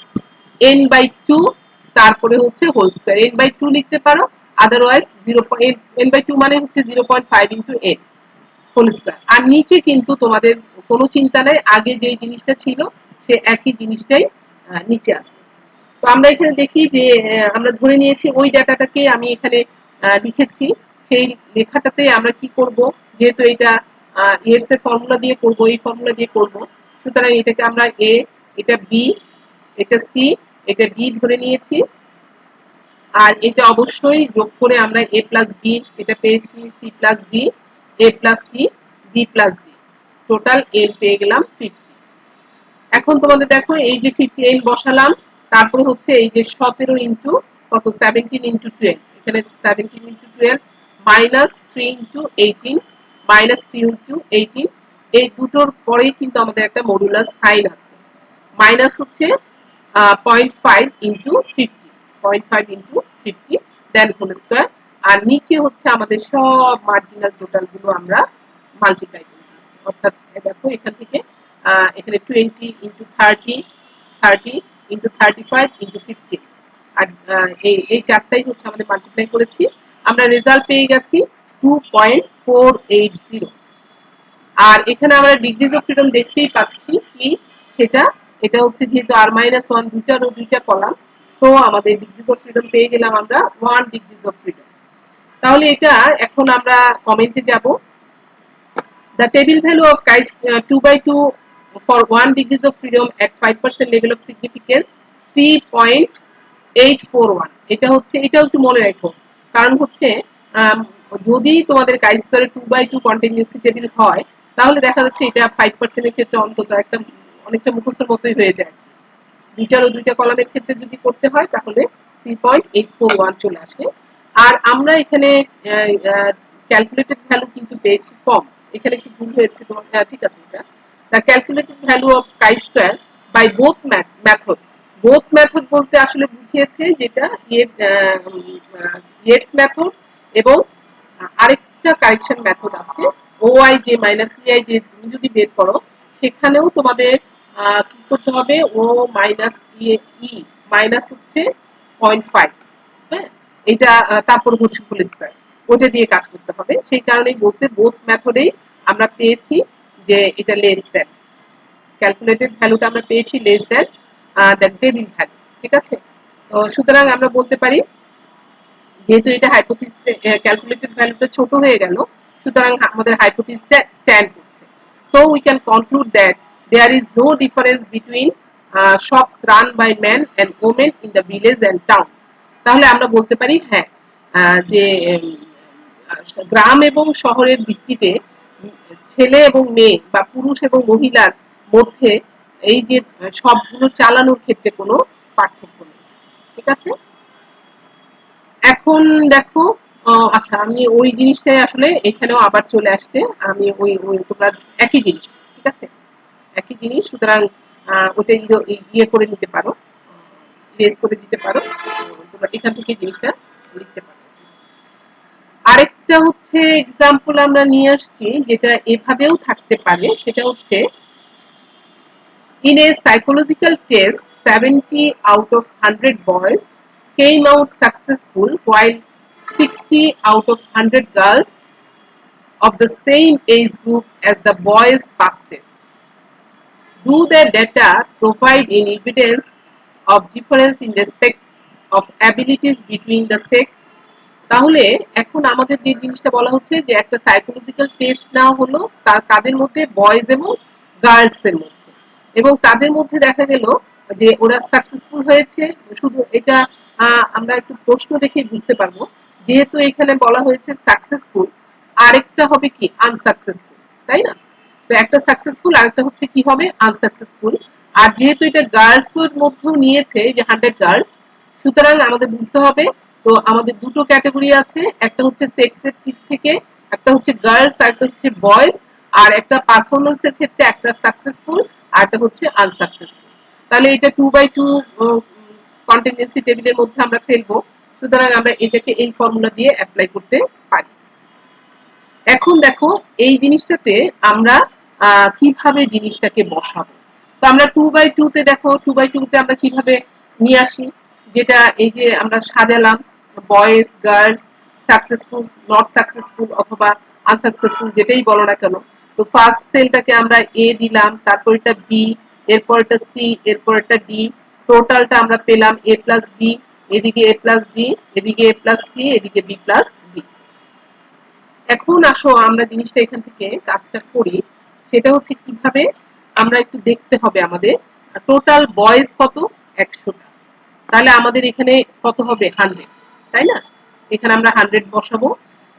এন বাই টু, তারপরে হচ্ছে whole square. N by two লিখতে পারো, আদারওয়াইজ এন বাই টু মানে হচ্ছে 0.5 ইন্টু এন হোল স্কয়ার। আর নিচে কিন্তু তোমাদের কোনো চিন্তা নাই, আগে যে জিনিসটা ছিল সে একই জিনিসটাই নিচে আছে। তো আমরা এখানে দেখি যে আমরা ধরে নিয়েছি ওই ডাটাটাকে আমি এখানে লিখেছি। সেই লেখাটাতে আমরা কি করব, যেহেতু এটা ইয়েটস এর ফর্মুলা দিয়ে করব, এই ফর্মুলা দিয়ে করব, সুতরাং এটাকে আমরা এ, এটা বি, এটা সি, এটা ডি ধরে নিয়েছি। আর এটা অবশ্যই যোগ করে আমরা এ প্লাস বি এটা পেয়েছি, C plus D, A plus C, D plus D, total N পেয়ে গেলাম 50। এখন তোমাদের দেখো এই যে 58 বসালাম, তারপর হচ্ছে এই যে 17 ইন্টু কত 17 ইন্টু 12, এখানে 17 into 12 minus 3 into 18 minus 3 into 18, এই দুটোর পরেই কিন্তু আমাদের একটা মডুলাস সাইন আছে। মাইনাস হচ্ছে 0.5 into 50, 0.5 into 50 then whole square. আর নিচে হচ্ছে আমাদের সব মার্জিনাল টোটাল গুলো আমরা মাল্টিপ্লাই করে দিচ্ছি, অর্থাৎ দেখো এখান থেকে এখানে 20 ইন্টু 30, 30 ইন্টু 35 ইন্টু 50, আর এই চারটাই হচ্ছে আমাদের মাল্টিপ্লাই করেছি। আমরা রেজাল্ট পেয়ে গেছি 2.480। আর এখানে আমরা ডিগ্রিজ অফ ফ্রিডম দেখতেই পাচ্ছি কি সেটা, এটা হচ্ছে যেহেতু আর মাইনাস ওয়ান দুইটারও দুইটা কলাম, তো আমাদের ডিগ্রিজ অফ ফ্রিডম পেয়ে গেলাম আমরা 1 ডিগ্রিজ অফ ফ্রিডম। তাহলে এটা এখন আমরা কমেন্টে যাব। The table value of chi 2 by 2 for 1 degrees of freedom at 5% level of significance 3.841। এটা হচ্ছে, এটাও একটু মনে রাখো, কারণ হচ্ছে যদি তোমাদের কাই স্কয়ারের 2 by 2 কন্টিনিউয়াসি টেবিল হয়, তাহলে দেখা যাচ্ছে এটা 5% এর ক্ষেত্রে অন্তত একটা অনেকটা মুখস্থের মতোই হয়ে যায়। দুইটারও দুইটা কলামের ক্ষেত্রে যদি করতে হয় তাহলে 3.841 চলে আসে। আর আমরা এখানে ক্যালকুলেটেড ভ্যালু কিন্তু পেয়েছি কম, এখানে একটু ভুল হয়েছে তোমার, ঠিক আছে। এটা the calculated value of chi square by both method. Both method বলতে আসলে বুঝিয়েছে যেটা ইয়েটস মেথড এবং আরেকটা কারেকশন মেথড আছে O I J minus E I J তুমি যদি বের করো, সেখানেও তোমাদের কি করতে হবে, ও মাইনাস ই মাইনাস হচ্ছে 0.5, হ্যাঁ, এটা তারপর হচ্ছে হোল স্কয়ার, ওটা দিয়ে কাজ করতে হবে। সেই কারণেই বলছে বোথ মেথডেই আমরা পেয়েছি যে এটা লেস দেন, ক্যালকুলেটেড ভ্যালুটা আমরা পেয়েছি less than the table value. ঠিক আছে, তো সুতরাং আমরা বলতে পারি যেহেতু এটা হাইপোথিসিস ক্যালকুলেটেড ভ্যালুটা ছোট হয়ে গেল, সুতরাং আমাদের হাইপোথিসিসটা স্ট্যান্ড করছে। So we can conclude that there is no difference between shops run by man and women in the village and town. তাহলে আমরা বলতে পারি হ্যাঁ, যে গ্রাম এবং শহরের ভিত্তিতে ছেলে এবং মেয়ে বা পুরুষ এবং মহিলার মধ্যে এই যে সবগুলো চালানোর ক্ষেত্রে কোনো পার্থক্য নেই। ঠিক আছে, এখন দেখো আচ্ছা আমি ওই জিনিসটাই আসলে এখানেও আবার চলে আসছে। আমি ওই ওই তোমরা একই জিনিস, ঠিক আছে, একই জিনিস, সুতরাং ওটা ইয়ে করে নিতে পারো, ইরেজ করে দিতে পারো। তোমরা এখান থেকে জিনিসটা লিখতে পারো। আরেকটা হচ্ছে এক্সাম্পল আমরা নিয়ে আসছি যেটা এভাবেও থাকতে পারে, সেটা হচ্ছে in a psychological test 70 out of 100 boys came out successful while 60 out of 100 girls of the same age group as the boys passed test. Do the data provide any evidence of difference in respect of abilities between the sex? তাহলে এখন আমাদের যে জিনিসটা বলা হচ্ছে যে একটা psychological test নেওয়া হলো তাদের মধ্যে বয়েজ এবং গার্লস এর মধ্যে, এবং তাদের মধ্যে দেখা গেল যে ওরা সাকসেসফুল হয়েছে। শুধু এটা আমরা একটু প্রশ্ন দেখে বুঝতে পারবো, যেহেতু এখানে বলা হয়েছে সাকসেসফুল, আরেকটা হবে কি আনসাকসেসফুল, তাই না? তো একটা সাকসেসফুল আরেকটা হচ্ছে কি হবে আনসাকসেসফুল। আর যেহেতু এটা গার্লস এর মধ্যেও নিয়েছে যে 100 গার্লস, সুতরাং আমাদের বুঝতে হবে তো আমাদের দুটো ক্যাটাগরি আছে, একটা হচ্ছে সেক্সের দিক থেকে, একটা হচ্ছে গার্লস আর একটা হচ্ছে বয়েজ, আর একটা পারফরমেন্সের ক্ষেত্রে একটা সাকসেসফুল আর একটা হচ্ছে আনসাকসেসফুল। তাহলে এটা 2/2 কন্টিনজেন্সি টেবিলের মধ্যে আমরা ফেলবো, সুতরাং আমরা এটাকে এই ফর্মুলা দিয়ে অ্যাপ্লাই করতে পারি। এখন দেখো এই জিনিসটাতে আমরা কিভাবে জিনিসটাকে বসাবো। তো আমরা 2/2 তে দেখো 2/2 তে আমরা কিভাবে নিয়ে আসি, যেটা এই যে আমরা সাজালাম boys girls successful not successful অথবা আনসাকসেসফুল যেটাই বলো না কেন। তো ফার্স্ট সেলটাকে আমরা এ দিলাম, তারপর এটা বি, এরপর এটা সি, এরপর এটা ডি। টোটালটা আমরা পেলাম এ প্লাস বি, এদিকে এ প্লাস ডি, এদিকে এ প্লাস সি, এদিকে বি প্লাস ডি। এখন আসো আমরা জিনিসটা এখান থেকে কাজটা করি, সেটা হচ্ছে কিভাবে আমরা একটু দেখতে হবে আমাদের টোটাল বয়েজ কত 100টা, তাহলে আমাদের এখানে কত হবে 100, তাই না? এখানে আমরা 100 বসাবো।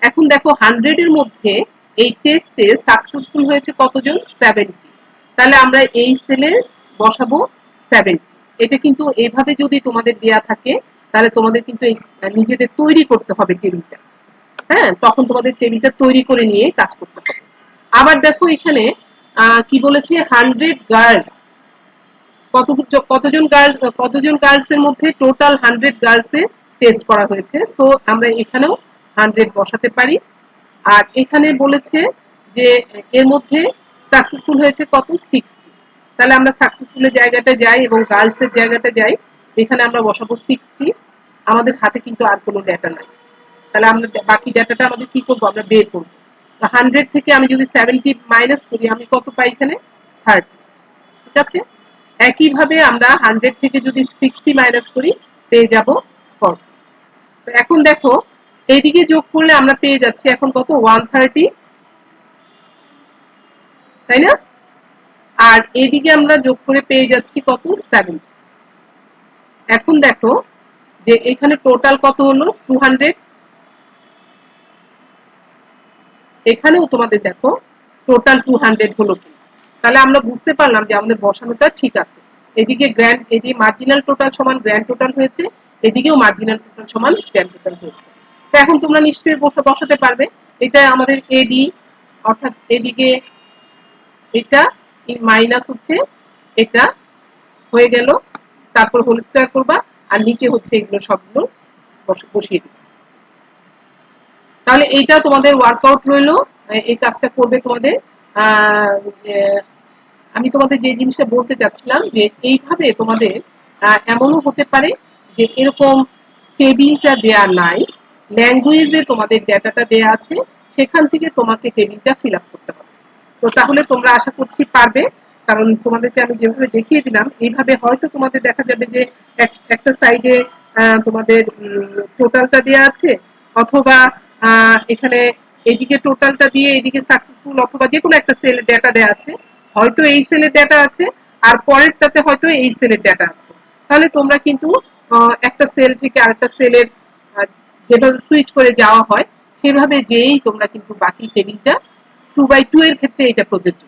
এখন দেখো 100 এর মধ্যে এই টেস্টে সাকসেসফুল হয়েছে কতজন 70, তাহলে আমরা এই সেলে বসাবো 70। এটা কিন্তু এইভাবে যদি তোমাদের দেয়া থাকে তাহলে তোমাদের কিন্তু এই নিজেদের তৈরি করতে হবে টেবিলটা। হ্যাঁ, তখন তোমাদের টেবিলটা তৈরি করে নিয়ে কাজ করতে হবে। আবার দেখো এখানে কি বলেছে 100 গার্লস, কতজন গার্লস এর মধ্যে টোটাল 100 গার্লস এ টেস্ট করা হয়েছে, সো আমরা এখানেও 100 বসাতে পারি। আর এখানে বলেছে যে এর মধ্যে সাকসেসফুল হয়েছে কত 60, তাহলে আমরা সাকসেসফুলের জায়গাটা যাই এবং গার্লস এর জায়গাটা যাই, এখানে আমরা বসাবো 60। আমাদের হাতে কিন্তু আর কোনো ডেটা নাই, তাহলে আমরা বাকি ডাটাটা আমাদের কি করবো আমরা বের করবো। তো 100 থেকে আমি যদি 70 মাইনাস করি আমি কত পাই এখানে 30, ঠিক আছে? একইভাবে আমরা 100 থেকে যদি 60 মাইনাস করি পেয়ে যাব 40। তো এখন দেখো এইদিকে যোগ করলে আমরা পেয়ে যাচ্ছি এখন কত 130, তাই না? আর এইদিকে আমরা যোগ করে পেয়ে যাচ্ছি কত 70। এখন দেখো যে এখানে টোটাল কত হলো 200, এখানেও তোমাদের দেখো টোটাল 200 হলো কি, তাহলে আমরা বুঝতে পারলাম যে আমাদের বসানোটা ঠিক আছে। এদিকে গ্র্যান্ড এদিকে মার্জিনাল টোটাল সমান গ্র্যান্ড টোটাল হয়েছে, এদিকেও মার্জিনাল টোটাল সমান গ্র্যান্ড টোটাল হয়েছে। তো এখন তোমরা নিশ্চয়ই বসাতে পারবে। এটা আমাদের এডি, অর্থাৎ এদিকে এটা মাইনাস হচ্ছে এটা হয়ে গেল, তারপর হোল স্কয়ার করবা আর নিচে হচ্ছে এগুলো সবগুলো বসিয়ে দিবা। তাহলে এইটা তোমাদের ওয়ার্কআউট রইলো, এই কাজটা করবে তোমাদের। আমি তোমাদের যে জিনিসটা বলতে চাচ্ছিলাম যে এইভাবে তোমাদের এমনও হতে পারে যে এরকম টেবিলটা দেয়া নাই, ল্যাঙ্গুয়েজে তোমাদের ডেটাটা দেয়া আছে, সেখান থেকে তোমাকে টেবিলটা ফিল আপ করতে হবে। তো তাহলে তোমরা আশা করছি পারবে, কারণ তোমাদেরকে আমি যেভাবে দেখিয়ে দিলাম এইভাবে হয়তো তোমাদের দেখা যাবে যে একটা সাইডে তোমাদের টোটালটা দেয়া আছে, অথবা এখানে এদিকে টোটালটা দিয়ে এদিকে সাকসেসফুল অথবা যে কোনো একটা সেলের ডেটা দেয়া আছে, হয়তো এই সেলের ডেটা আছে আর পরেরটাতে হয়তো এই সেলের ডেটা আছে। তাহলে তোমরা কিন্তু একটা সেল থেকে আরেকটা সেলের যেভাবে সুইচ করে যাওয়া হয় সেভাবে যেয়েই তোমরা কিন্তু বাকি টেবিলটা 2/2 এর ক্ষেত্রে এটা প্রযোজ্য,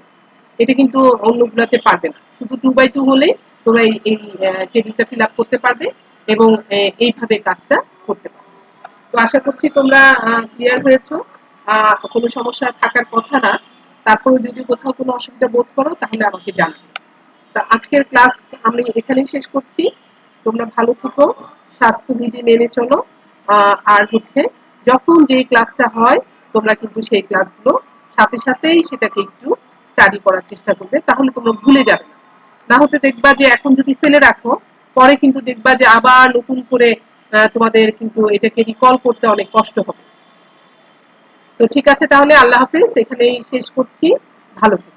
এটা কিন্তু অন্যগুলোতে পারবে না। শুধু 2/2 হলেই তোমরা এই টেবিলটা ফিল আপ করতে পারবে এবং এইভাবে কাজটা করতে পারবে। তো আশা করছি তোমরা ক্লিয়ার হয়েছো, কোনো সমস্যা থাকার কথা না। তারপরে যদি কোথাও কোনো অসুবিধা বোধ করো তাহলে আমাকে জানাবে। তা আজকের ক্লাস আমি এখানেই শেষ করছি। তোমরা ভালো থেকো, স্বাস্থ্যবিধি মেনে চলো। আর হচ্ছে যখন যে ক্লাসটা হয় তোমরা কিন্তু সেই ক্লাসগুলো সাথে সাথেই সেটাকে একটু স্টাডি করার চেষ্টা করবে, তাহলে তোমরা ভুলে যাবে না। না হতে দেখবা যে এখন যদি ফেলে রাখো, পরে কিন্তু দেখবা যে আবার নতুন করে তোমাদের কিন্তু এটাকে রিকল করতে অনেক কষ্ট হবে। তো ঠিক আছে, তাহলে আল্লাহ হাফেজ, এখানেই শেষ করছি। ভালো থেকো।